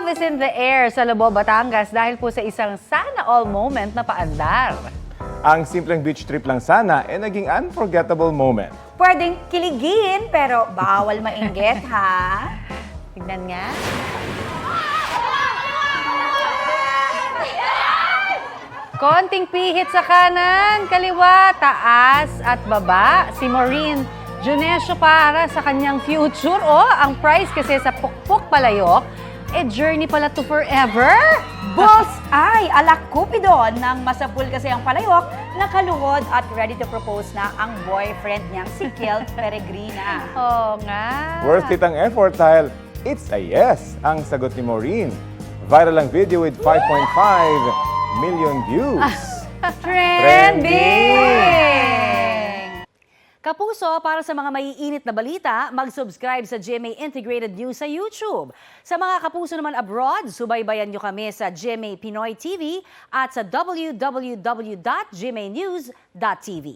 Love is in the air sa Lobo, Batangas dahil po sa isang sana all moment na paandar. Ang simpleng beach trip lang sana ay naging unforgettable moment. Pwedeng kiligin, pero bawal mainggit, ha? Tignan nga. Konting pihit sa kanan, kaliwa, taas at baba. Si Maureen Junesio para sa kanyang future. Ang prize kasi sa Pukpuk Palayok, journey pala to forever. Bullseye! Ala Cupido ng masapul kasi ang palayok, nakaluhod at ready to propose na ang boyfriend niyang si Kel Peregrina. Oo nga. Worth it ang effort dahil it's a yes ang sagot ni Maureen. Viral ang video with 5.5 million views. Trending! Kapuso, para sa mga maiinit na balita, mag-subscribe sa GMA Integrated News sa YouTube. Sa mga kapuso naman abroad, subaybayan nyo kami sa GMA Pinoy TV at sa www.gmanews.tv.